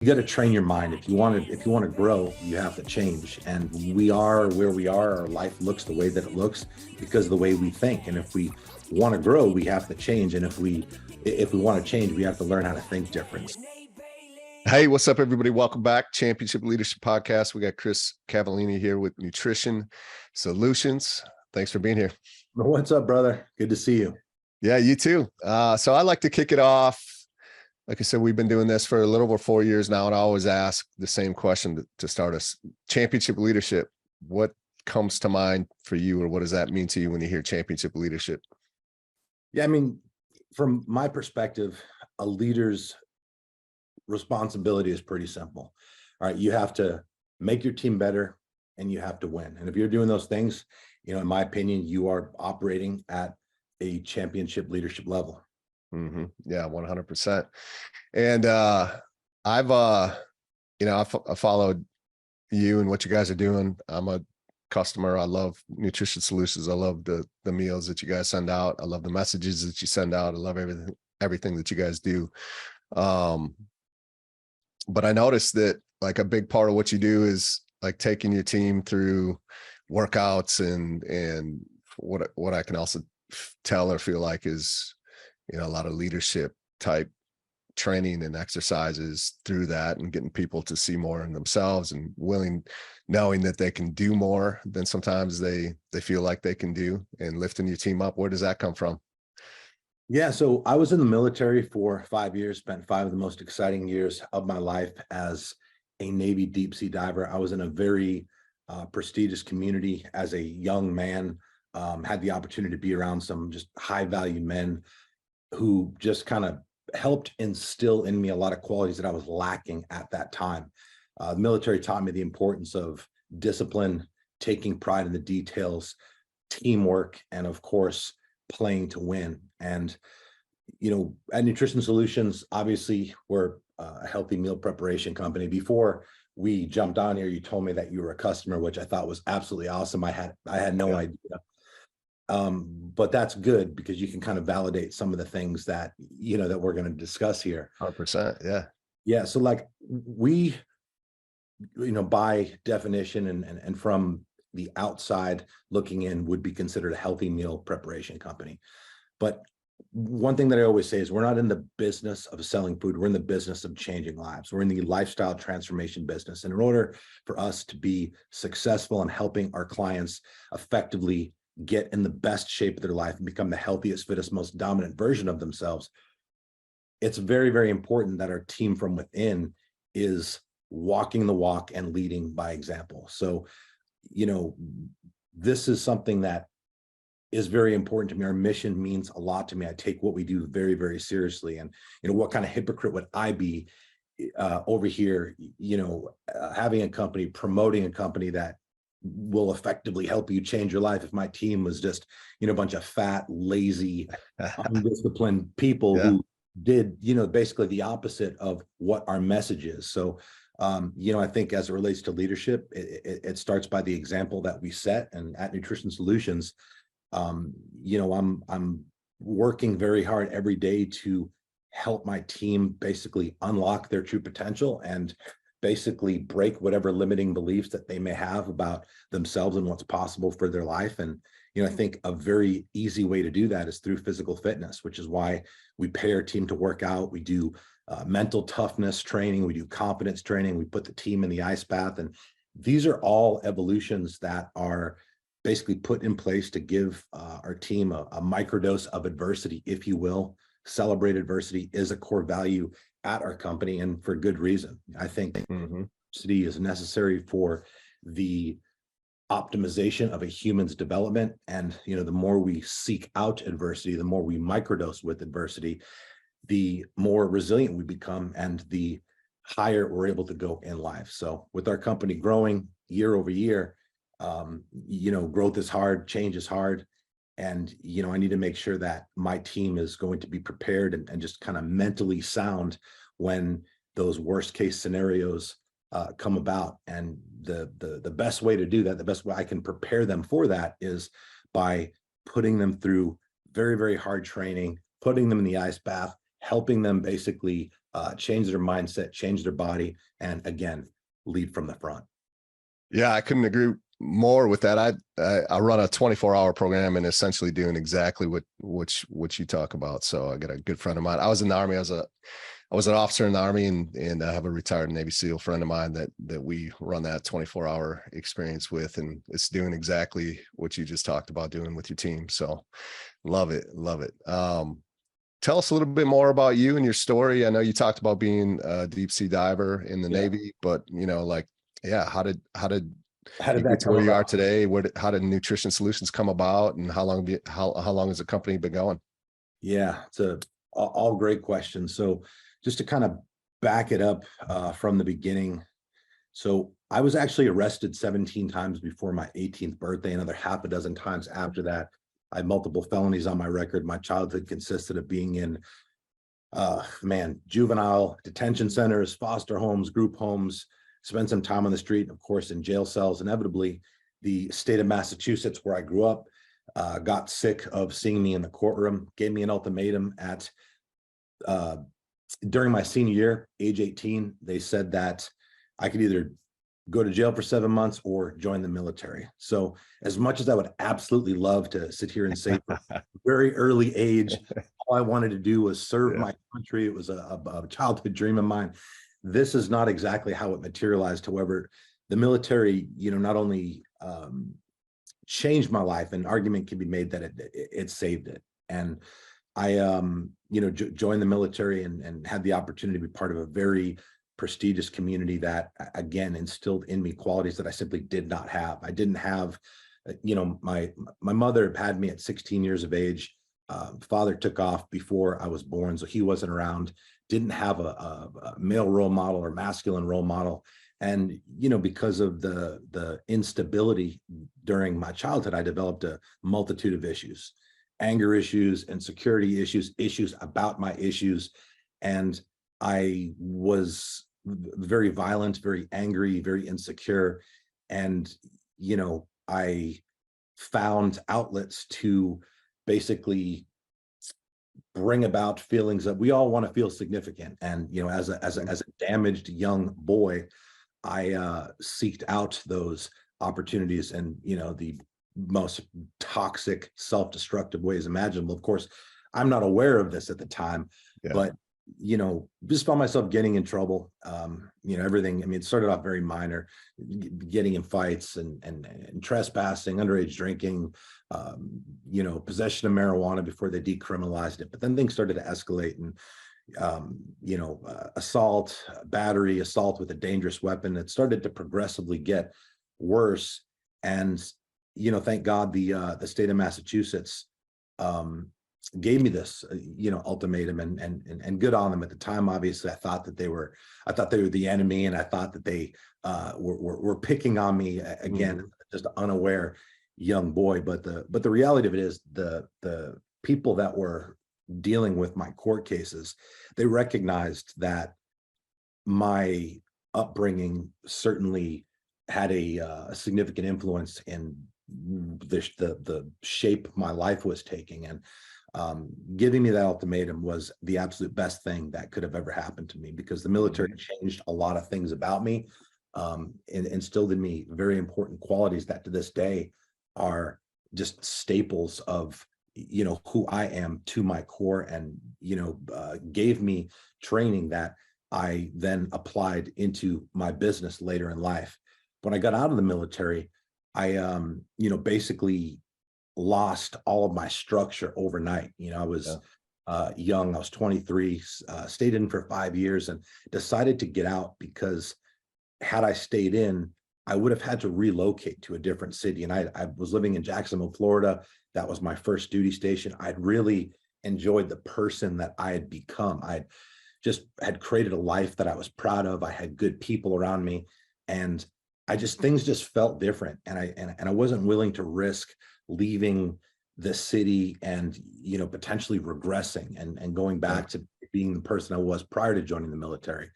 You got to train your mind. If you want to grow, you have to change. And we are where we are. Our life looks the way that it looks because of the way we think. And if we want to grow, we have to change. And if we want to change, we have to learn how to think different. Hey, what's up, everybody? Welcome back. Championship Leadership Podcast. We got Chris Cavallini here with Nutrition Solutions. Thanks for being here. What's up, brother? Good to see you. Yeah, you too. So I like to kick it off. Like I said, we've been doing this for a little over 4 years now, and I always ask the same question to start us. Championship leadership, what comes to mind for you, or what does that mean to you when you hear championship leadership? Yeah, I mean, from my perspective, a leader's responsibility is pretty simple. All right, you have to make your team better and you have to win. And if you're doing those things, in my opinion, you are operating at a championship leadership level. Mm-hmm. Yeah, 100%. And I've followed you and what you guys are doing. I'm a customer. I love Nutrition Solutions. I love the meals that you guys send out. I love the messages that you send out. I love everything that you guys do. But I noticed that like a big part of what you do is like taking your team through workouts and what I can also tell or feel like is, a lot of leadership type training and exercises through that, and getting people to see more in themselves and knowing that they can do more than sometimes they feel like they can do, and lifting your team up. Where does that come from? Yeah, so I was in the military for 5 years, spent 5 of the most exciting years of my life as a Navy deep sea diver. I was in a very prestigious community as a young man, had the opportunity to be around some just high value men who just kind of helped instill in me a lot of qualities that I was lacking at that time. The military taught me the importance of discipline, taking pride in the details, teamwork, and of course, playing to win. And, at Nutrition Solutions, obviously, we're a healthy meal preparation company. Before we jumped on here, you told me that you were a customer, which I thought was absolutely awesome. I had no idea. But that's good because you can kind of validate some of the things that, that we're going to discuss here. 100%. Yeah. Yeah. So like we, by definition and from the outside looking in, would be considered a healthy meal preparation company. But one thing that I always say is we're not in the business of selling food. We're in the business of changing lives. We're in the lifestyle transformation business. And in order for us to be successful in helping our clients effectively get in the best shape of their life and become the healthiest, fittest, most dominant version of themselves, it's very, very important that our team from within is walking the walk and leading by example. So, this is something that is very important to me. Our mission means a lot to me. I take what we do very, very seriously. And, what kind of hypocrite would I be over here, having a company, promoting a company that will effectively help you change your life if my team was just, a bunch of fat, lazy, undisciplined people who did, basically the opposite of what our message is. So, I think as it relates to leadership, it starts by the example that we set. And at Nutrition Solutions, I'm working very hard every day to help my team basically unlock their true potential and basically break whatever limiting beliefs that they may have about themselves and what's possible for their life. And, I think a very easy way to do that is through physical fitness, which is why we pay our team to work out. We do mental toughness training. We do competence training. We put the team in the ice bath. And these are all evolutions that are basically put in place to give our team a microdose of adversity, if you will. Celebrate adversity is a core value at our company, and for good reason. I think adversity is necessary for the optimization of a human's development. And, the more we seek out adversity, the more we microdose with adversity, the more resilient we become and the higher we're able to go in life. So with our company growing year over year, growth is hard, change is hard. And, I need to make sure that my team is going to be prepared and just kind of mentally sound when those worst case scenarios come about. And the best way to do that, the best way I can prepare them for that is by putting them through very, very hard training, putting them in the ice bath, helping them basically change their mindset, change their body, and again, lead from the front. Yeah, I couldn't agree more with that. I run a 24-hour program and essentially doing exactly what you talk about. So I got a good friend of mine. I was in the Army. I was an officer in the Army, and I have a retired Navy SEAL friend of mine that we run that 24-hour experience with, and it's doing exactly what you just talked about doing with your team. So love it. Love it. Tell us a little bit more about you and your story. I know you talked about being a deep sea diver in the Navy, but how did you That get to come where you are about? today? How did Nutrition Solutions come about, and how long has the company been going? Yeah, it's all great questions. So just to kind of back it up from the beginning. So I was actually arrested 17 times before my 18th birthday, another half a dozen times after that. I had multiple felonies on my record. My childhood consisted of being in juvenile detention centers, foster homes, group homes, spent some time on the street, and of course in jail cells. Inevitably, the state of Massachusetts, where I grew up, got sick of seeing me in the courtroom, gave me an ultimatum at during my senior year, age 18. They said that I could either go to jail for 7 months or join the military. So as much as I would absolutely love to sit here and say from a very early age, all I wanted to do was serve my country. It was a childhood dream of mine. This is not exactly how it materialized. However, the military, not only changed my life, an argument can be made that it saved it. And I, joined the military and had the opportunity to be part of a very prestigious community that, again, instilled in me qualities that I simply did not have. I didn't have, my mother had me at 16 years of age. Father took off before I was born, so he wasn't around. Didn't have a male role model or masculine role model. And, because of the instability during my childhood, I developed a multitude of issues, anger issues, insecurity issues, issues about my issues. And I was very violent, very angry, very insecure. And, I found outlets to basically bring about feelings that we all want to feel significant. And, as a damaged young boy, I seeked out those opportunities and, the most toxic, self-destructive ways imaginable. Of course, I'm not aware of this at the time, but just found myself getting in trouble. Everything. I mean, it started off very minor, getting in fights and trespassing, underage drinking, possession of marijuana before they decriminalized it. But then things started to escalate, and assault, battery, assault with a dangerous weapon. It started to progressively get worse. And, thank God the state of Massachusetts gave me this, ultimatum, and good on them. At the time, obviously, I thought they were the enemy, and I thought that they were picking on me again, just unaware young boy. But the reality of it is the people that were dealing with my court cases, they recognized that my upbringing certainly had a significant influence in the shape my life was taking. And giving me that ultimatum was the absolute best thing that could have ever happened to me, because the military changed a lot of things about me, and instilled in me very important qualities that to this day are just staples of who I am to my core, and gave me training that I then applied into my business later in life. When I got out of the military, I basically lost all of my structure overnight. I was young. I was 23, stayed in for 5 years and decided to get out, because had I stayed in, I would have had to relocate to a different city. And I was living in Jacksonville, Florida. That was my first duty station. I'd really enjoyed the person that I had become. I just had created a life that I was proud of. I had good people around me, and things just felt different. And I wasn't willing to risk leaving the city and, potentially regressing and going back to being the person I was prior to joining the military.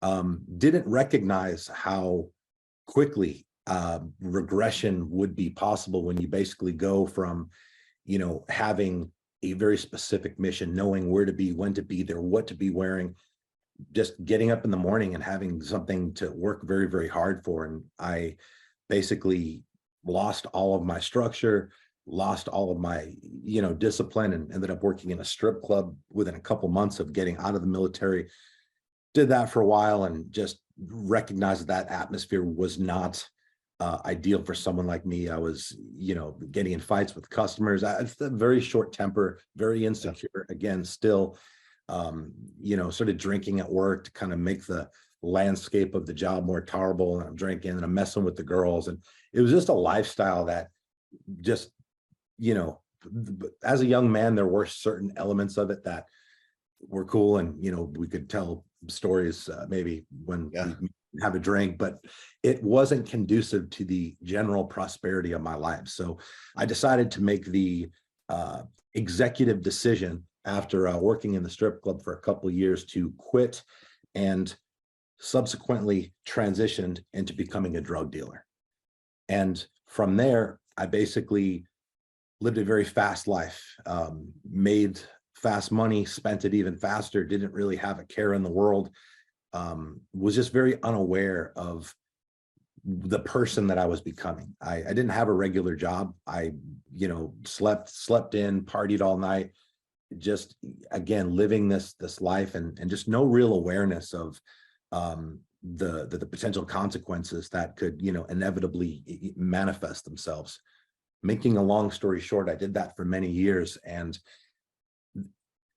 Didn't recognize how quickly regression would be possible when you basically go from, having a very specific mission, knowing where to be, when to be there, what to be wearing, just getting up in the morning and having something to work very, very hard for. And I basically lost all of my structure, lost all of my, discipline, and ended up working in a strip club within a couple months of getting out of the military. Did that for a while and just recognized that atmosphere was not ideal for someone like me. I was, getting in fights with customers. I had a very short temper, very insecure. Again, still, sort of drinking at work to kind of make the landscape of the job more tolerable. And I'm drinking and I'm messing with the girls. And it was just a lifestyle that just, as a young man, there were certain elements of it that were cool. And, we could tell stories maybe when we have a drink, but it wasn't conducive to the general prosperity of my life. So I decided to make the executive decision after working in the strip club for a couple of years to quit, and subsequently transitioned into becoming a drug dealer. And from there, I basically lived a very fast life, made fast money, spent it even faster, didn't really have a care in the world, was just very unaware of the person that I was becoming. I didn't have a regular job. I, slept in, partied all night, just again, living this life and just no real awareness of the potential consequences that could, inevitably manifest themselves. Making a long story short, I did that for many years, and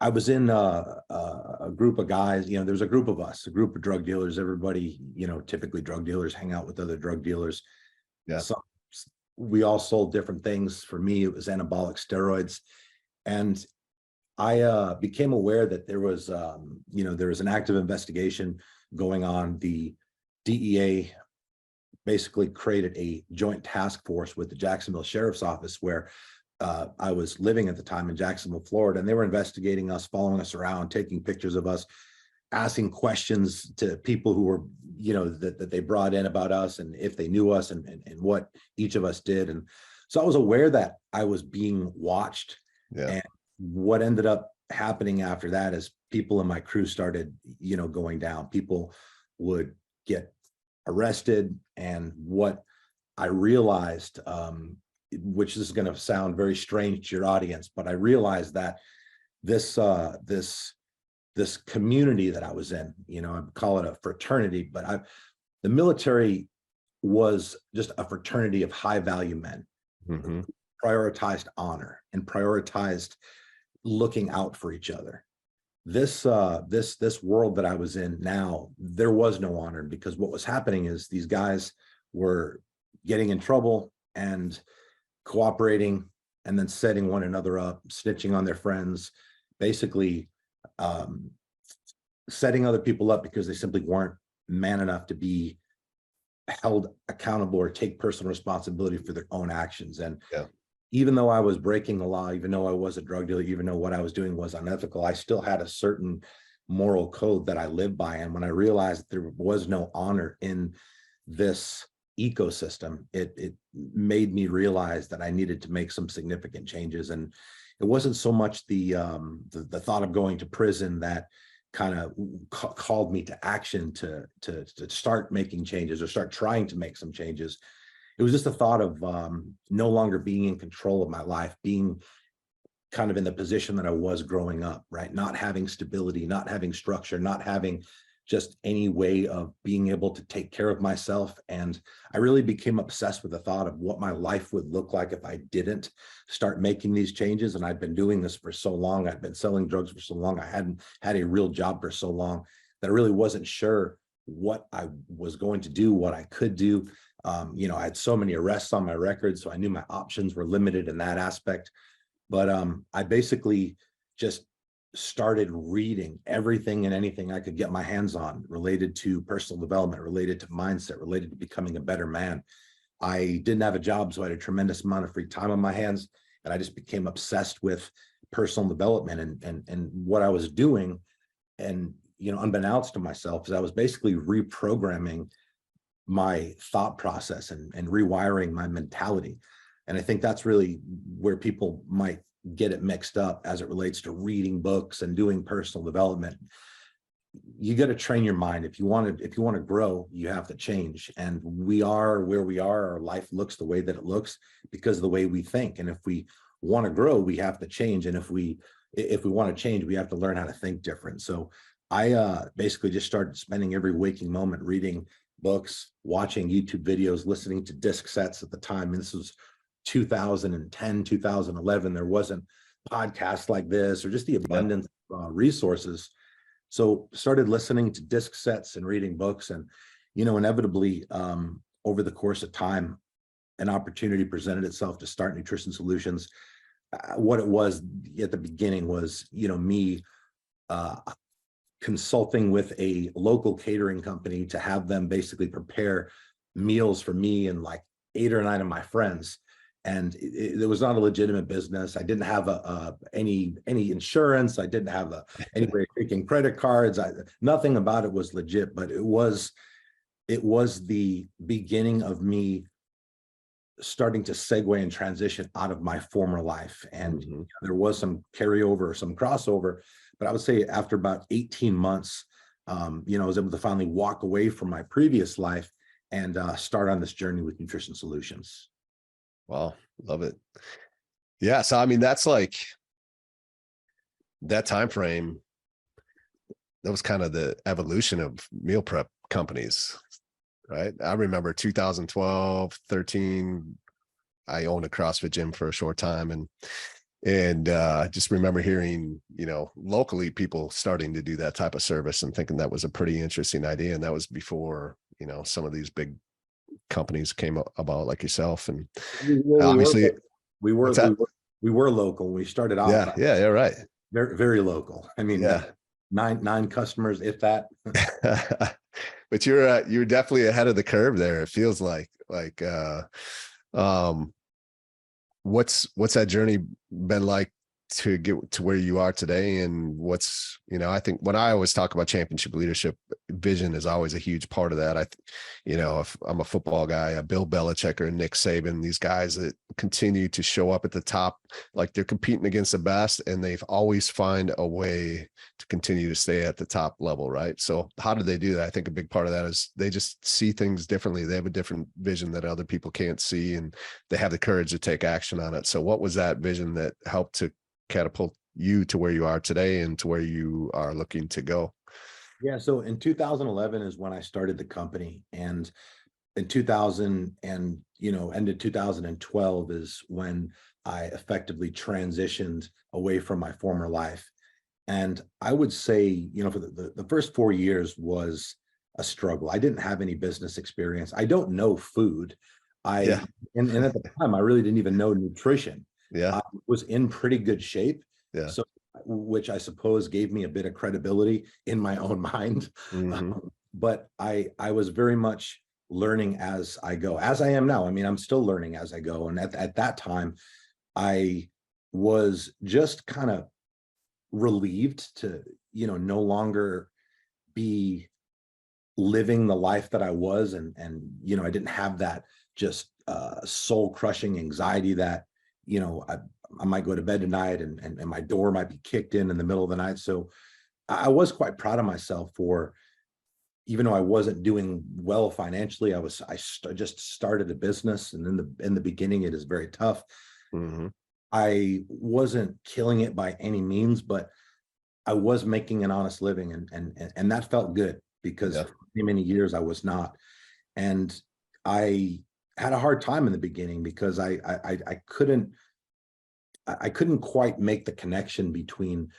I was in a group of guys. There's a group of us, a group of drug dealers. Everybody, typically drug dealers hang out with other drug dealers. Yeah. So we all sold different things. For me, it was anabolic steroids, and I became aware that there was, there was an active investigation going on. The DEA basically created a joint task force with the Jacksonville Sheriff's Office, where I was living at the time in Jacksonville, Florida, and they were investigating us, following us around, taking pictures of us, asking questions to people who were, that they brought in about us and if they knew us and what each of us did. And so I was aware that I was being watched. Yeah. And what ended up happening after that is people in my crew started, going down. People would get arrested. And what I realized, which is going to sound very strange to your audience, but I realized that this community that I was in, I call it a fraternity, but the military was just a fraternity of high value men, who prioritized honor and prioritized looking out for each other. This world that I was in now, there was no honor, because what was happening is these guys were getting in trouble and cooperating, and then setting one another up, snitching on their friends, basically setting other people up because they simply weren't man enough to be held accountable or take personal responsibility for their own actions. And even though I was breaking the law, even though I was a drug dealer, even though what I was doing was unethical, I still had a certain moral code that I lived by. And when I realized that there was no honor in this ecosystem, it made me realize that I needed to make some significant changes. And it wasn't so much the thought of going to prison that kind of called me to action to start making changes or start trying to make some changes. It was just the thought of no longer being in control of my life, being kind of in the position that I was growing up, right? Not having stability, not having structure, not having just any way of being able to take care of myself. And I really became obsessed with the thought of what my life would look like if I didn't start making these changes. And I'd been doing this for so long. I'd been selling drugs for so long. I hadn't had a real job for so long that I really wasn't sure what I was going to do, what I could do. I had so many arrests on my record, so I knew my options were limited in that aspect. But I basically just started reading everything and anything I could get my hands on related to personal development, related to mindset, related to becoming a better man. I didn't have a job, so I had a tremendous amount of free time on my hands, and I just became obsessed with personal development and what I was doing. And, unbeknownst to myself, is I was basically reprogramming my thought process and rewiring my mentality. And I think that's really where people might get it mixed up as it relates to reading books and doing personal development. you got to train your mind. If you want to grow, you have to change. And we are where we are. Our life looks the way that it looks because of the way we think. And if we want to grow, we have to change. And if we want to change, we have to learn how to think different. So I basically just started spending every waking moment reading books, watching YouTube videos, listening to disc sets at the time. And this was 2010, 2011. There wasn't podcasts like this or just the abundance of resources. So started listening to disc sets and reading books, and inevitably over the course of time, an opportunity presented itself to start Nutrition Solutions. What it was at the beginning was me consulting with a local catering company to have them basically prepare meals for me and like 8 or 9 of my friends. And it was not a legitimate business. I didn't have any insurance. I didn't have anybody taking credit cards. Nothing about it was legit, but it was the beginning of me starting to segue and transition out of my former life. And there was some carryover, some crossover, but I would say after about 18 months, I was able to finally walk away from my previous life and start on this journey with Nutrition Solutions. Wow, love it. Yeah, so I mean, that's like that time frame. That was kind of the evolution of meal prep companies, right? I remember 2012, 13. I owned a CrossFit gym for a short time, and I just remember hearing, locally people starting to do that type of service and thinking that was a pretty interesting idea. And that was before, some of these big companies came about like yourself. And obviously we were local. We started off. Yeah, right. Very, very local. I mean, yeah. nine customers, if that. But you're definitely ahead of the curve there. It feels like what's that journey been like to get to where you are today? And what's, I think when I always talk about championship leadership, vision is always a huge part of that. If I'm a football guy, Bill Belichick or Nick Saban, these guys that continue to show up at the top, like they're competing against the best, and they've always find a way to continue to stay at the top level, right? So how do they do that? I think a big part of that is they just see things differently. They have a different vision that other people can't see, and they have the courage to take action on it. So what was that vision that helped to catapult you to where you are today and to where you are looking to go? Yeah. So in 2011 is when I started the company, and in 2000 and, ended 2012 is when I effectively transitioned away from my former life. And I would say, for the first 4 years was a struggle. I didn't have any business experience. I don't know food. And at the time, I really didn't even know nutrition. Yeah. I was in pretty good shape. Yeah. So, which I suppose gave me a bit of credibility in my own mind. But I was very much learning as I go, as I am now. I mean, I'm still learning as I go. And at that time, I was just kind of relieved to, no longer be living the life that I was. And I didn't have that just soul crushing anxiety that, I might go to bed tonight and my door might be kicked in the middle of the night. So I was quite proud of myself for, even though I wasn't doing well financially, I just started a business. And in the beginning, it is very tough. I wasn't killing it by any means, but I was making an honest living, and that felt good, because for many years I was not. And I had a hard time in the beginning because I couldn't quite make the connection between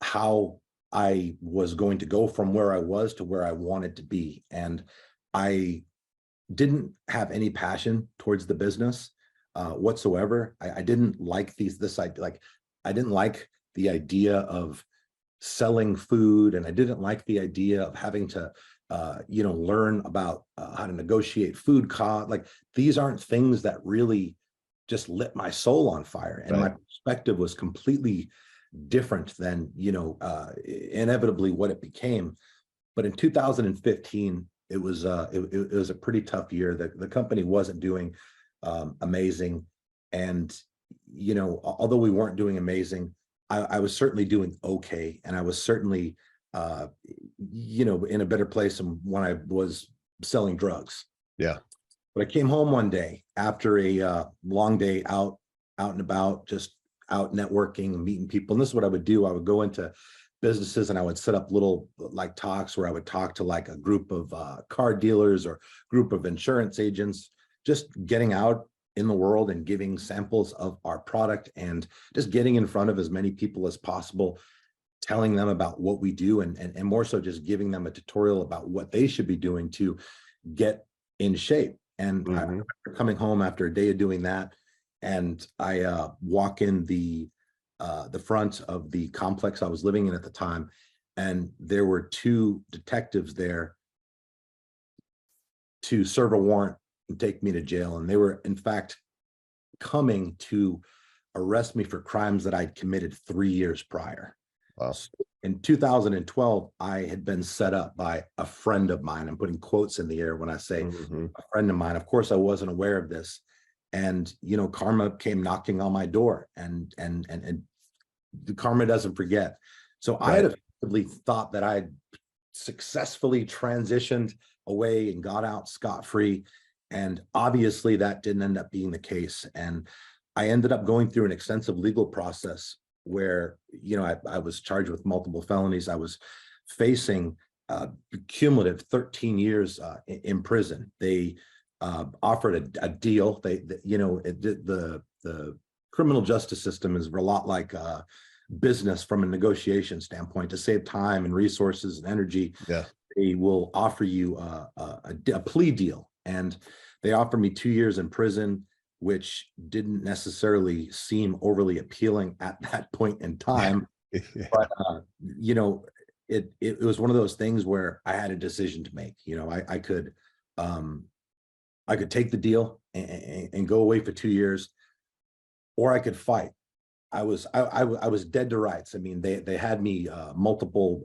how I was going to go from where I was to where I wanted to be. And I didn't have any passion towards the business whatsoever. I didn't like I didn't like the idea of selling food, and I didn't like the idea of having to learn about how to negotiate food cost. Like, these aren't things that really just lit my soul on fire. And my perspective was completely different than, inevitably what it became. But in 2015, it was a pretty tough year. The company wasn't doing amazing. And, although we weren't doing amazing, I was certainly doing okay. And I was certainly uh, in a better place than when I was selling drugs. Yeah. But I came home one day after a long day out and about, just out networking and meeting people. And this is what I would do. I would go into businesses and I would set up little like talks where I would talk to like a group of car dealers or group of insurance agents, just getting out in the world and giving samples of our product and just getting in front of as many people as possible, telling them about what we do, and more so just giving them a tutorial about what they should be doing to get in shape. And I remember coming home after a day of doing that, and I walk in the front of the complex I was living in at the time, and there were two detectives there to serve a warrant and take me to jail. And they were, in fact, coming to arrest me for crimes that I'd committed 3 years prior. Wow. So in 2012, I had been set up by a friend of mine. I'm putting quotes in the air when I say a friend of mine. Of course, I wasn't aware of this. And, karma came knocking on my door, and the karma doesn't forget. So I had effectively thought that I had successfully transitioned away and got out scot-free. And obviously that didn't end up being the case. And I ended up going through an extensive legal process where, I was charged with multiple felonies. I was facing cumulative 13 years in prison. They offered a deal. The criminal justice system is a lot like business from a negotiation standpoint. To save time and resources and energy, they will offer you a plea deal. And they offered me 2 years in prison, which didn't necessarily seem overly appealing at that point in time. But, it was one of those things where I had a decision to make. I could take the deal and go away for 2 years, or I could fight. I was dead to rights. I mean, they had me multiple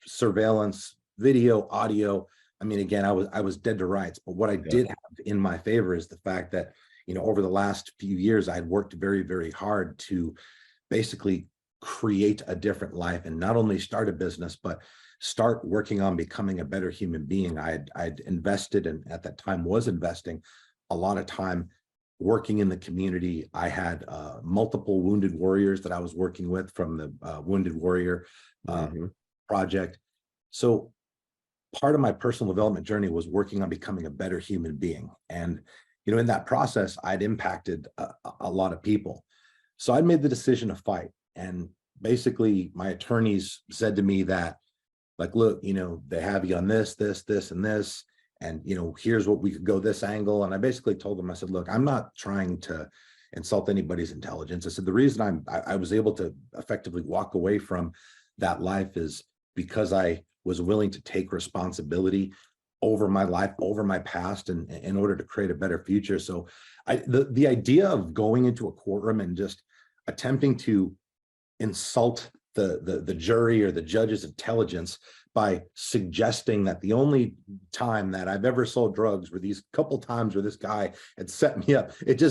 surveillance, video, audio. I mean, again, I was dead to rights. But what I did have in my favor is the fact that, over the last few years, I had worked very, very hard to basically create a different life, and not only start a business, but start working on becoming a better human being. I'd invested, and at that time was investing a lot of time working in the community. I had multiple wounded warriors that I was working with from the Wounded Warrior project. So part of my personal development journey was working on becoming a better human being. And, in that process, I'd impacted a lot of people. So I made the decision to fight. And basically my attorneys said to me that, like, look, they have you on this, and this, and, here's what we could go this angle. And I basically told them, I said, look, I'm not trying to insult anybody's intelligence. I said, the reason I was able to effectively walk away from that life is because I was willing to take responsibility over my life, over my past, and in order to create a better future. So the idea of going into a courtroom and just attempting to insult the jury or the judge's intelligence by suggesting that the only time that I've ever sold drugs were these couple times where this guy had set me up, it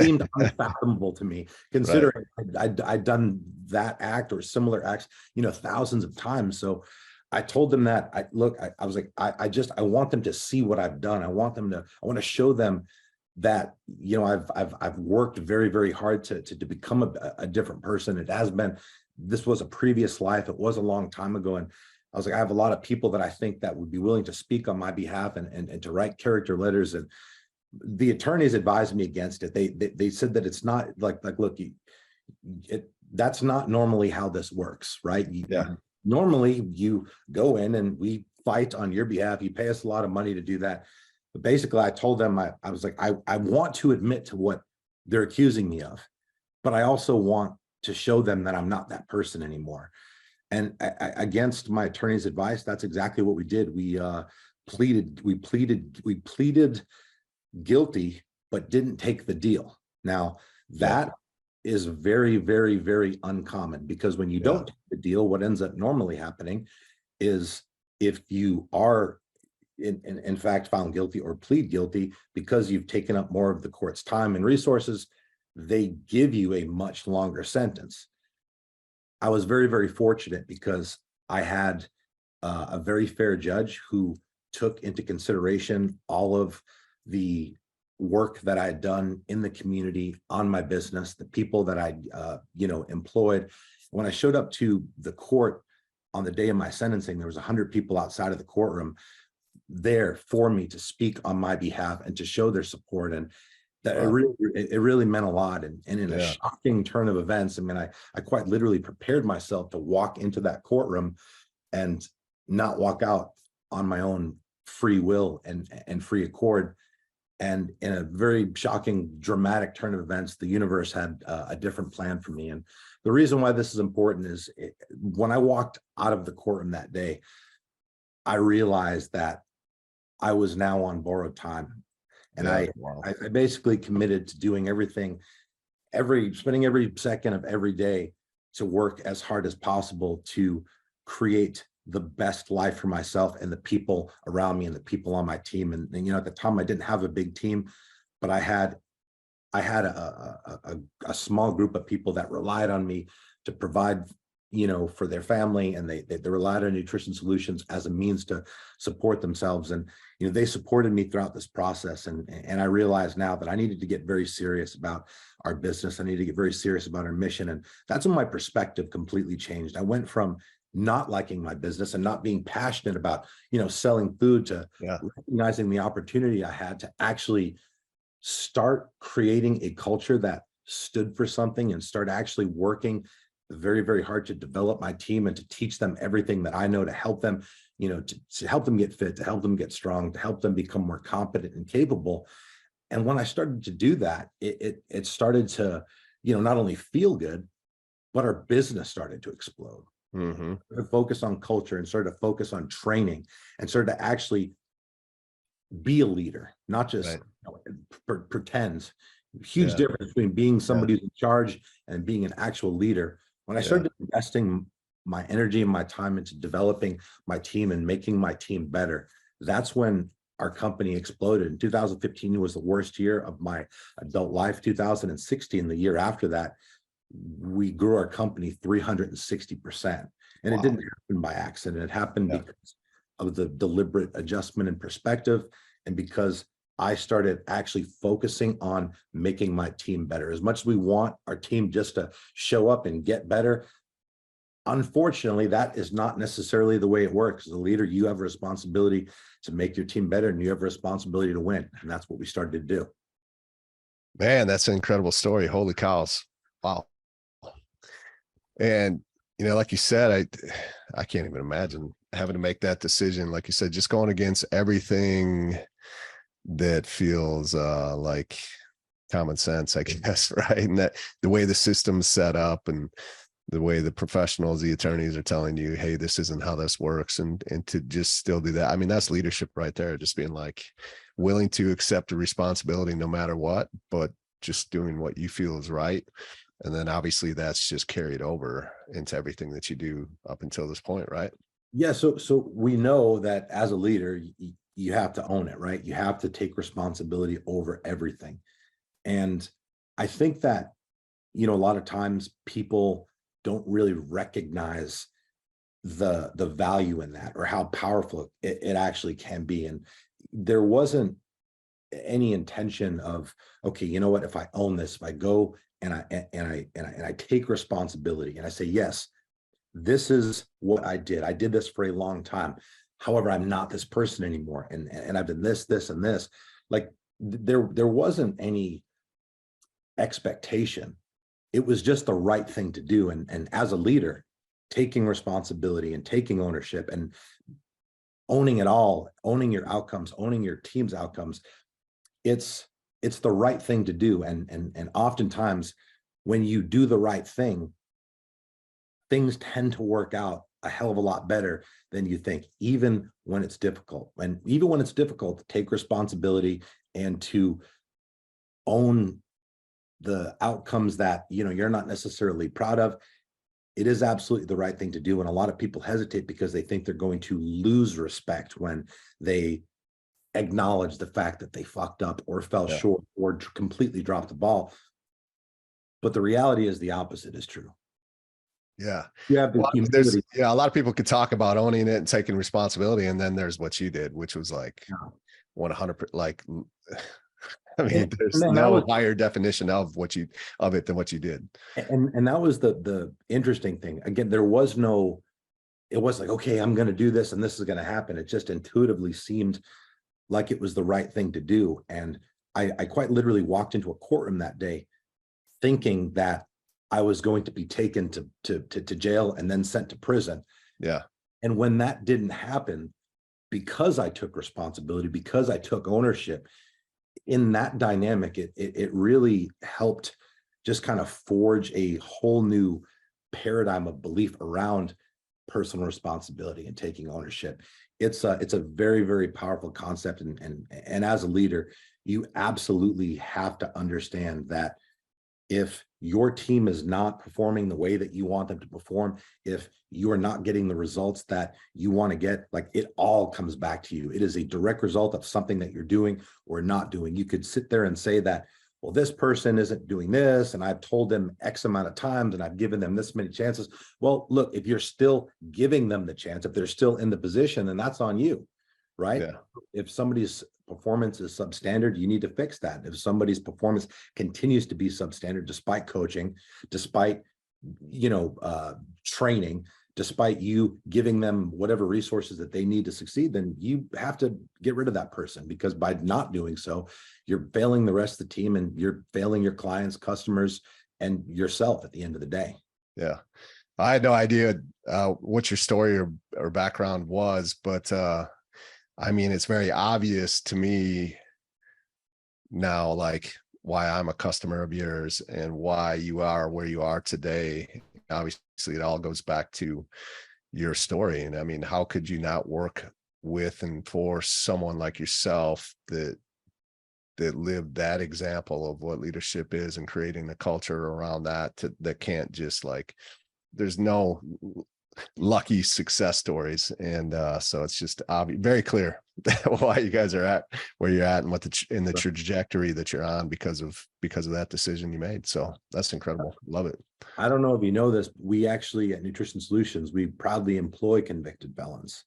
seemed unfathomable to me, considering I'd done that act or similar acts, thousands of times. So I told them that I was like, I want them to see what I've done. I want to show them that, I've worked very, very hard to become a different person. This was a previous life. It was a long time ago. And I was like, I have a lot of people that I think that would be willing to speak on my behalf and to write character letters. And the attorneys advised me against it. They said that it's not like, look, that's not normally how this works, right? Normally you go in and we fight on your behalf. You pay us a lot of money to do that. But basically I told them, I was like, I want to admit to what they're accusing me of, but I also want to show them that I'm not that person anymore. And against my attorney's advice, that's exactly what we did. We pleaded guilty, but didn't take the deal. Now that is very, very, very uncommon, because when you don't take the deal, what ends up normally happening is, if you are in fact found guilty or plead guilty, because you've taken up more of the court's time and resources, they give you a much longer sentence. I was very, very fortunate because I had a very fair judge who took into consideration all of the work that I had done in the community, on my business, the people that I, employed. When I showed up to the court on the day of my sentencing, there was 100 people outside of the courtroom there for me to speak on my behalf and to show their support. And that Wow. it really meant a lot. And in a Yeah. shocking turn of events, I mean, I quite literally prepared myself to walk into that courtroom and not walk out on my own free will and free accord. And in a very shocking, dramatic turn of events, the universe had a different plan for me. And the reason why this is important is when I walked out of the courtroom that day, I realized that I was now on borrowed time. And Yeah. Wow. I basically committed to doing everything, spending every second of every day to work as hard as possible to create the best life for myself and the people around me and the people on my team. And at the time I didn't have a big team, but I had a small group of people that relied on me to provide, for their family, and they relied on Nutrition Solutions as a means to support themselves. And they supported me throughout this process. And I realized now that I needed to get very serious about our business. I needed to get very serious about our mission. And that's when my perspective completely changed. I went from not liking my business and not being passionate about, selling food, to recognizing the opportunity I had to actually start creating a culture that stood for something and start actually working very, very hard to develop my team and to teach them everything that I know to help them, to help them get fit, to help them get strong, to help them become more competent and capable. And when I started to do that, it started to, not only feel good, but our business started to explode. Mm-hmm. Focus on culture and started to focus on training and started to actually be a leader, not just pretend. Huge difference between being somebody who's in charge and being an actual leader. When I started investing my energy and my time into developing my team and making my team better, that's when our company exploded. In 2015 was the worst year of my adult life. 2016, the year after that, we grew our company 360%. And it didn't happen by accident. It happened because of the deliberate adjustment and perspective, and because I started actually focusing on making my team better. As much as we want our team just to show up and get better, unfortunately, that is not necessarily the way it works. As a leader, you have a responsibility to make your team better, and you have a responsibility to win. And that's what we started to do. Man, that's an incredible story. Holy cows. Wow. And, like you said, I can't even imagine having to make that decision. Like you said, just going against everything that feels like common sense, I guess, right? And that the way the system's set up and the way the professionals, the attorneys are telling you, hey, this isn't how this works. And to just still do that. I mean, that's leadership right there. Just being like willing to accept a responsibility no matter what, but just doing what you feel is right. And then obviously that's just carried over into everything that you do up until this point, right? Yeah. So we know that as a leader, you have to own it, right? You have to take responsibility over everything. And I think that, a lot of times people don't really recognize the value in that, or how powerful it actually can be. And there wasn't any intention of, okay, you know what, if I own this, if I go and I take responsibility and I say, yes, this is what I did. I did this for a long time. However, I'm not this person anymore. And I've done this, and this. Like there wasn't any expectation. It was just the right thing to do. And as a leader, taking responsibility and taking ownership and owning it all, owning your outcomes, owning your team's outcomes, it's the right thing to do. And oftentimes when you do the right thing, things tend to work out a hell of a lot better than you think, even when it's difficult. And even when it's difficult to take responsibility and to own the outcomes that you're not necessarily proud of, it is absolutely the right thing to do. And a lot of people hesitate because they think they're going to lose respect when they acknowledge the fact that they fucked up or fell short or completely dropped the ball. But the reality is the opposite is true. Yeah. You have the Well, there's, humility. yeah, a lot of people could talk about owning it and taking responsibility. And then there's what you did, which was like 100%, like, I mean, And there's then that no was higher definition of of it than what you did. and that was the interesting thing. Again, there was no, it was like, okay, I'm going to do this and this is going to happen. It just intuitively seemed like it was the right thing to do. And I quite literally walked into a courtroom that day thinking that I was going to be taken to jail and then sent to prison. Yeah. And when that didn't happen, because I took responsibility, because I took ownership in that dynamic, it really helped just kind of forge a whole new paradigm of belief around personal responsibility and taking ownership. It's a very, very powerful concept. And as a leader, you absolutely have to understand that if your team is not performing the way that you want them to perform, if you are not getting the results that you want to get, like, it all comes back to you. It is a direct result of something that you're doing or not doing. You could sit there and say that, well, this person isn't doing this, and I've told them X amount of times, and I've given them this many chances. Well, look, if you're still giving them the chance, if they're still in the position, then that's on you, right? Yeah. If somebody's performance is substandard, you need to fix that. If somebody's performance continues to be substandard, despite coaching, despite, training, despite you giving them whatever resources that they need to succeed, then you have to get rid of that person, because by not doing so, you're failing the rest of the team and you're failing your clients, customers, and yourself at the end of the day. Yeah. I had no idea what your story or background was, but I mean, it's very obvious to me now, like, why I'm a customer of yours and why you are where you are today. Obviously, it all goes back to your story. And I mean, how could you not work with and for someone like yourself that lived that example of what leadership is and creating the culture around that that can't just, like, there's no lucky success stories. And so it's just obvious, very clear why you guys are at where you're at and what the trajectory that you're on because of that decision you made. So that's incredible. Love it. I don't know if you know this, but we actually at Nutrition Solutions, we proudly employ convicted felons.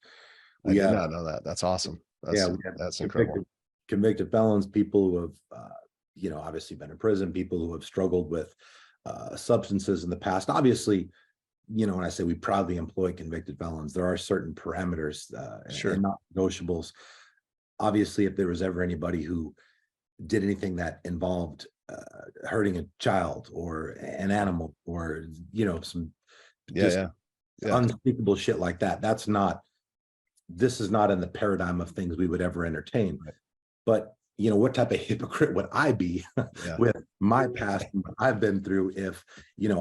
I did not know that. That's awesome. That's incredible. Convicted felons, people who have, obviously been in prison, people who have struggled with substances in the past. Obviously, when I say we proudly employ convicted felons, there are certain parameters Sure. and not negotiables. Obviously, if there was ever anybody who did anything that involved hurting a child or an animal or, some unspeakable shit like that, this is not in the paradigm of things we would ever entertain. Right. But what type of hypocrite would I be with my past and what I've been through if,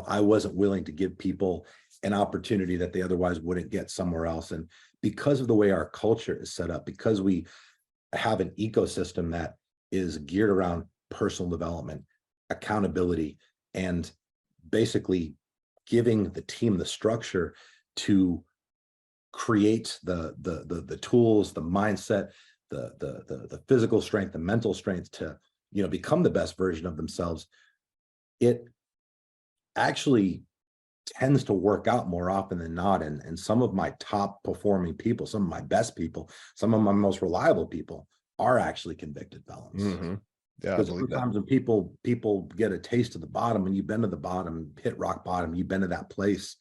I wasn't willing to give people an opportunity that they otherwise wouldn't get somewhere else. And because of the way our culture is set up, because we have an ecosystem that is geared around personal development, accountability, and basically giving the team the structure to create the tools, the mindset, the physical strength, the mental strength to, become the best version of themselves, it actually tends to work out more often than not. And some of my top performing people, some of my best people, some of my most reliable people are actually convicted felons. Mm-hmm. Yeah, because sometimes when people get a taste of the bottom, when you've been to the bottom, hit rock bottom, you've been to that place,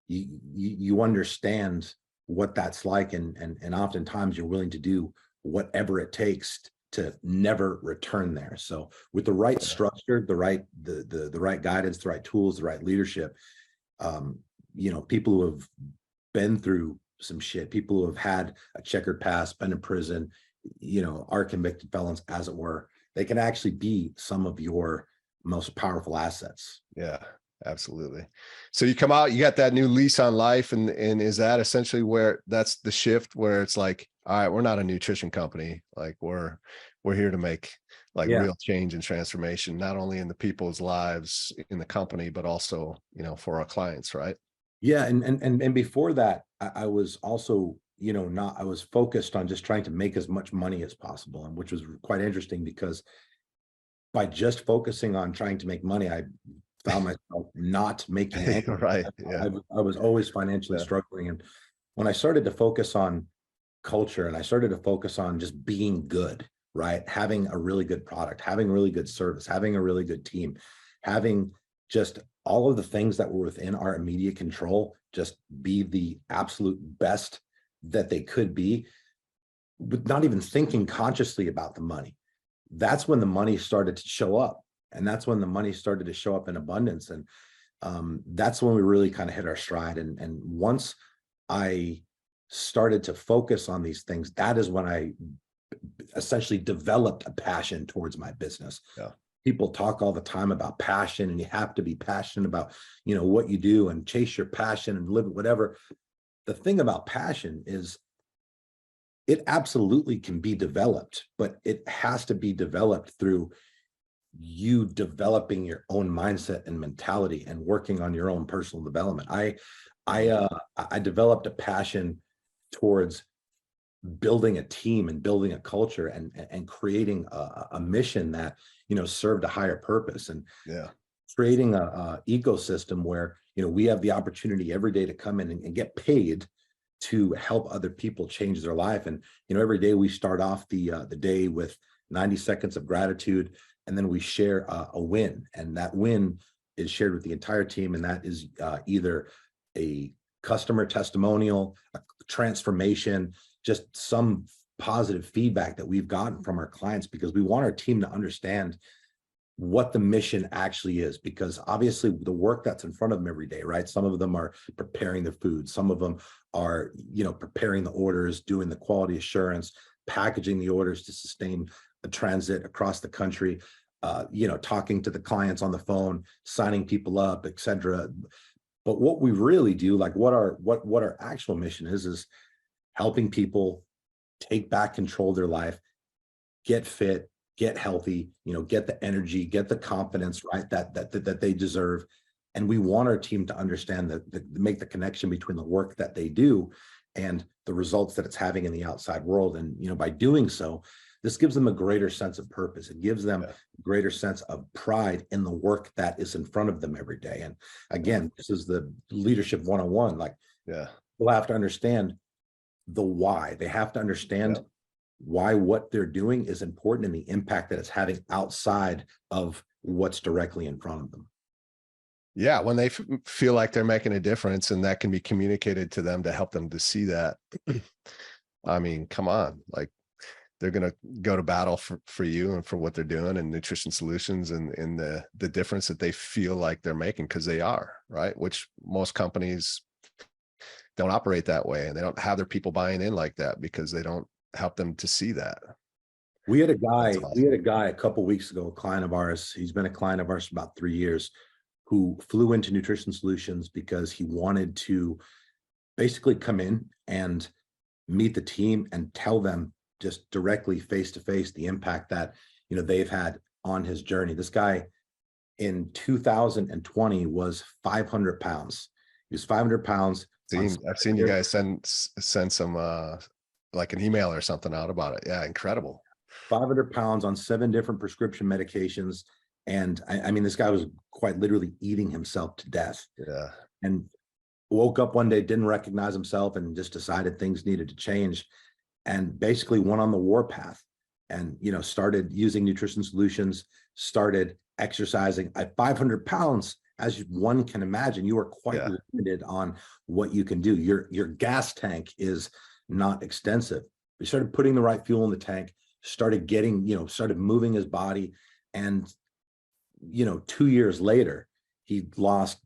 you understand what that's like, and oftentimes you're willing to do whatever it takes to never return there. So with the right structure, the right guidance, the right tools, the right leadership, people who have been through some shit, people who have had a checkered past, been in prison, are convicted felons, as it were, they can actually be some of your most powerful assets. Yeah, absolutely. So you come out, you got that new lease on life, and is that essentially where that's the shift where it's like, all right, we're not a nutrition company, like we're here to make real change and transformation, not only in the people's lives in the company, but also, for our clients, right? Yeah. And before that, I was also, I was focused on just trying to make as much money as possible, and which was quite interesting because by just focusing on trying to make money, I found myself not making any. Right. Yeah. I was always financially Yeah. struggling. And when I started to focus on culture and I started to focus on just being good, right? Having a really good product, having really good service, having a really good team, having just all of the things that were within our immediate control, just be the absolute best that they could be, with not even thinking consciously about the money. That's when the money started to show up. And that's when the money started to show up in abundance. And that's when we really kind of hit our stride. And once I started to focus on these things, that is when I essentially developed a passion towards my business. Yeah. People talk all the time about passion, and you have to be passionate about, what you do and chase your passion and live it, whatever. The thing about passion is it absolutely can be developed, but it has to be developed through you developing your own mindset and mentality and working on your own personal development. I developed a passion towards building a team and building a culture and creating a mission that served a higher purpose, and Yeah. creating a ecosystem where we have the opportunity every day to come in and get paid to help other people change their life. And every day we start off the day with 90 seconds of gratitude, and then we share a win, and that win is shared with the entire team, and that is either a customer testimonial, a transformation, just some positive feedback that we've gotten from our clients, because we want our team to understand what the mission actually is, because obviously the work that's in front of them every day, right? Some of them are preparing the food, some of them are preparing the orders, doing the quality assurance, packaging the orders to sustain a transit across the country, talking to the clients on the phone, signing people up, etc. But what we really do, like what our actual mission is helping people take back control of their life, get fit, get healthy, get the energy, get the confidence, right, that they deserve. And we want our team to understand that make the connection between the work that they do and the results that it's having in the outside world. And by doing so, this gives them a greater sense of purpose. It gives them a greater sense of pride in the work that is in front of them every day. And again, this is the leadership 101. Like, people have to understand the why. They have to understand why what they're doing is important and the impact that it's having outside of what's directly in front of them. Yeah, when they feel like they're making a difference and that can be communicated to them to help them to see that. I mean, come on, like they're going to go to battle for you and for what they're doing and Nutrition Solutions and the difference that they feel like they're making, because they are, right? Which most companies don't operate that way, and they don't have their people buying in like that because they don't help them to see that. We had a guy a couple of weeks ago, a client of ours. He's been a client of ours for about 3 years, who flew into Nutrition Solutions because he wanted to basically come in and meet the team and tell them just directly face to face the impact that they've had on his journey. This guy in 2020 was 500 pounds. He was 500 pounds. I've seen you guys send some like an email or something out about it. Yeah, incredible. 500 pounds on 7 different prescription medications. And I mean, this guy was quite literally eating himself to death. Yeah. And woke up one day, didn't recognize himself, and just decided things needed to change, and basically went on the warpath and, started using Nutrition Solutions, started exercising at 500 pounds. As one can imagine, you are quite limited on what you can do. Your gas tank is not extensive. We started putting the right fuel in the tank, started getting, started moving his body. And, 2 years later, he lost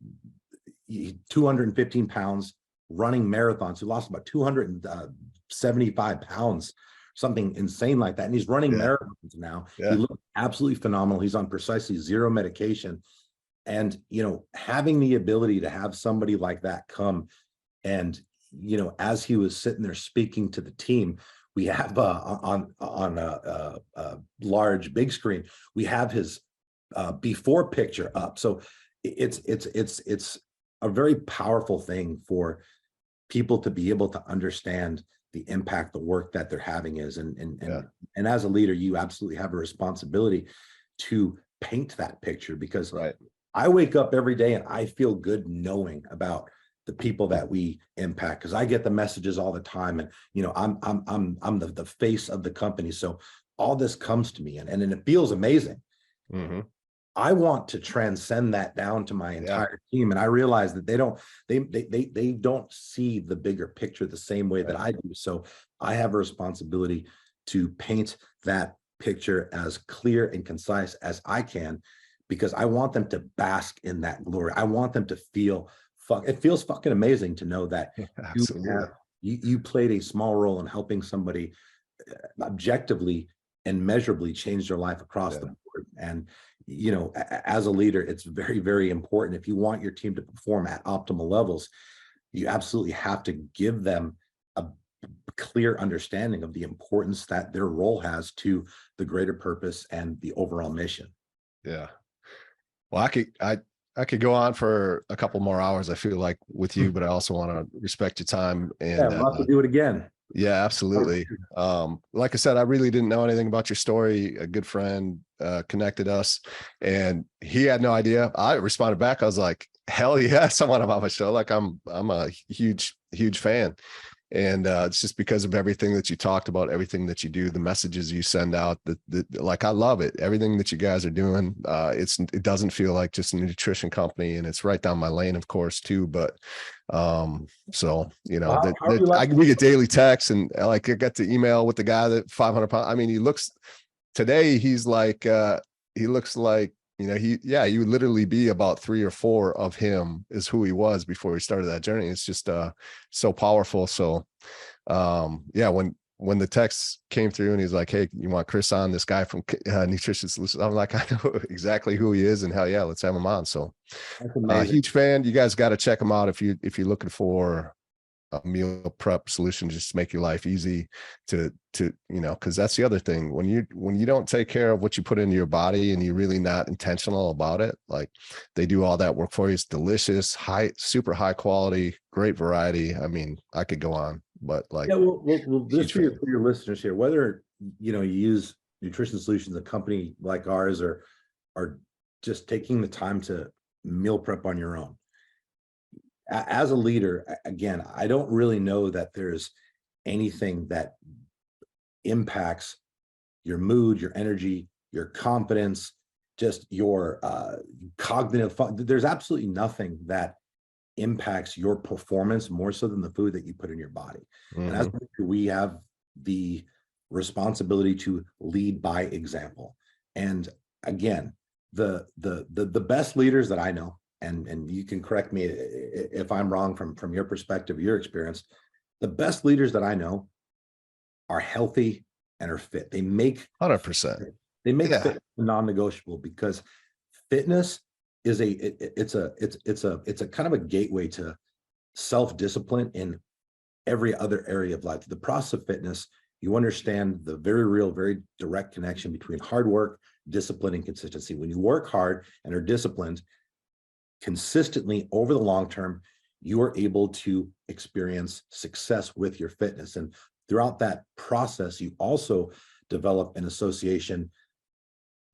215 pounds running marathons. He lost about 275 pounds, something insane like that. And he's running marathons now. He looks absolutely phenomenal. He's on precisely 0 medication. And, having the ability to have somebody like that come and, as he was sitting there speaking to the team, we have on a large big screen, we have his before picture up. So it's a very powerful thing for people to be able to understand the impact the work that they're having is. And as a leader, you absolutely have a responsibility to paint that picture, because I wake up every day and I feel good knowing about the people that we impact, because I get the messages all the time, and I'm the face of the company, so all this comes to me, and it feels amazing. Mhm. I want to transcend that down to my Yeah. entire team, and I realize that they don't see the bigger picture the same way that Right. I do. So I have a responsibility to paint that picture as clear and concise as I can, because I want them to bask in that glory. I want them to feel it feels fucking amazing to know that you Absolutely. have you played a small role in helping somebody objectively and measurably change their life across the Yeah. board. And as a leader, it's very, very important. If you want your team to perform at optimal levels, you absolutely have to give them a clear understanding of the importance that their role has to the greater purpose and the overall mission. Yeah. Well, I could go on for a couple more hours, I feel like, with you, but I also want to respect your time. Yeah, And we'll have to do it again. yeah, absolutely. Like I said, I really didn't know anything about your story. A good friend connected us, and he had no idea. I responded back. I was like, hell yeah, someone on my show. Like I'm a huge fan. And it's just because of everything that you talked about, everything that you do, the messages you send out, like, I love it. Everything that you guys are doing. It doesn't feel like just a nutrition company, and it's right down my lane, of course, too. But so, How do you like we get daily texts, and like I got the email with the guy that 500 pounds. I mean, today he looks like, he would literally be about 3 or 4 of him is who he was before he started that journey. It's just so powerful. So yeah, when the text came through and he's like, hey, you want Chris on, this guy from Nutrition Solutions? I'm like, I know exactly who he is, and hell yeah, let's have him on. So That's amazing. huge fan. You guys got to check him out if you're looking for a meal prep solution just to make your life easy to because that's the other thing. When you don't take care of what you put into your body and you're really not intentional about it, like, they do all that work for you. It's delicious, super high quality, great variety. I mean, I could go on, but like, Yeah, well, just huge fan. for your listeners here, whether you use Nutrition Solutions, a company like ours, or just taking the time to meal prep on your own. As a leader, again, I don't really know that there's anything that impacts your mood, your energy, your confidence, just your cognitive. There's absolutely nothing that impacts your performance more so than the food that you put in your body. And as Mhm. we have the responsibility to lead by example. And again, the best leaders that I know, and you can correct me if I'm wrong from your perspective, your experience, the best leaders that I know are healthy and are fit. 100%. They make Yeah. fitness non-negotiable, because fitness is it's a kind of a gateway to self-discipline in every other area of life. The process of fitness, you understand the very real, very direct connection between hard work, discipline, and consistency. When you work hard and are disciplined consistently over the long term, you are able to experience success with your fitness. And throughout that process, you also develop an association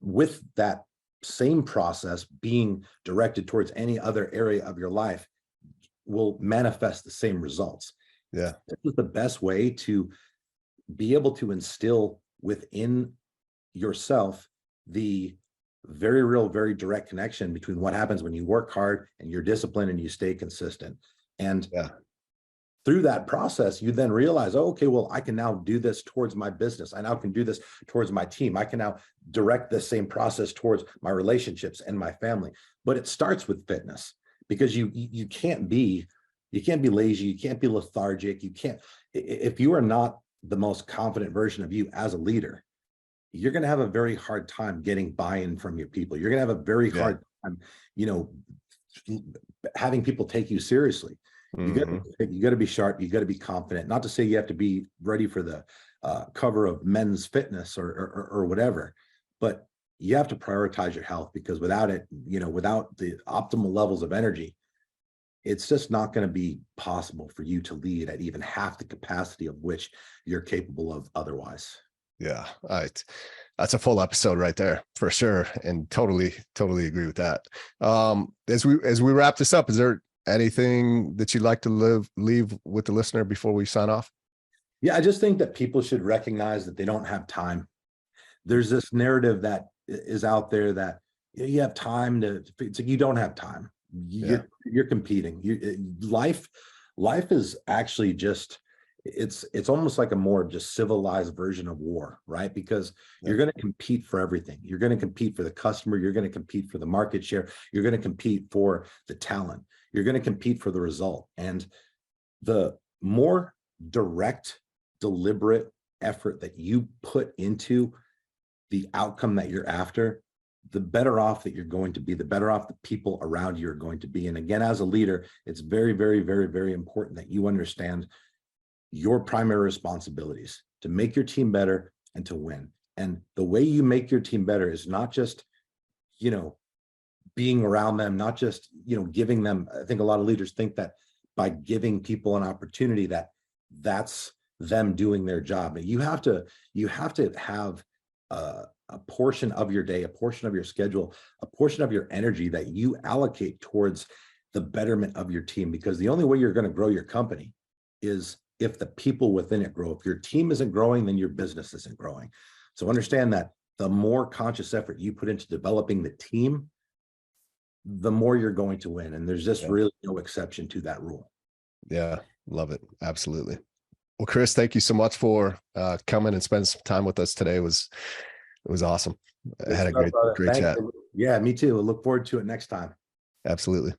with that same process being directed towards any other area of your life will manifest the same results. Yeah. This is the best way to be able to instill within yourself the very real, very direct connection between what happens when you work hard and you're disciplined and you stay consistent. And Yeah. through that process, you then realize, oh, okay, well, I can now do this towards my business. I now can do this towards my team. I can now direct the same process towards my relationships and my family. But it starts with fitness, because you can't be lazy. You can't be lethargic. You can't, if you are not the most confident version of you as a leader, you're going to have a very hard time getting buy-in from your people. You're going to have a very Yeah. hard time, having people take you seriously. Mhm. You got to be sharp. You got to be confident. Not to say you have to be ready for the cover of Men's Fitness or whatever, but you have to prioritize your health, because without it, without the optimal levels of energy, it's just not going to be possible for you to lead at even half the capacity of which you're capable of otherwise. Yeah. That's a full episode right there for sure. And totally agree with that. As we wrap this up, is there anything that you'd like to leave with the listener before we sign off? Yeah, I just think that people should recognize that they don't have time. There's this narrative that is out there that you have time to, it's like you don't have time. You're competing. Life is actually just, it's almost like a more just civilized version of war, right? Because you're going to compete for everything. You're going to compete for the customer. You're going to compete for the market share. You're going to compete for the talent. You're going to compete for the result. And the more direct, deliberate effort that you put into the outcome that you're after, the better off that you're going to be, the better off the people around you are going to be. And again, as a leader, it's very, very, very, very important that you understand your primary responsibilities to make your team better and to win. And the way you make your team better is not just, being around them, not just, giving them. I think a lot of leaders think that by giving people an opportunity that's them doing their job. But you have to have a portion of your day, a portion of your schedule, a portion of your energy that you allocate towards the betterment of your team, because the only way you're going to grow your company is if the people within it grow. If your team isn't growing, then your business isn't growing. So understand that the more conscious effort you put into developing the team, the more you're going to win. And there's just really no exception to that rule. Yeah. Love it. Absolutely. Well, Chris, thank you so much for coming and spending some time with us today. It was awesome. I had a great chat. Yeah, me too. I look forward to it next time. Absolutely.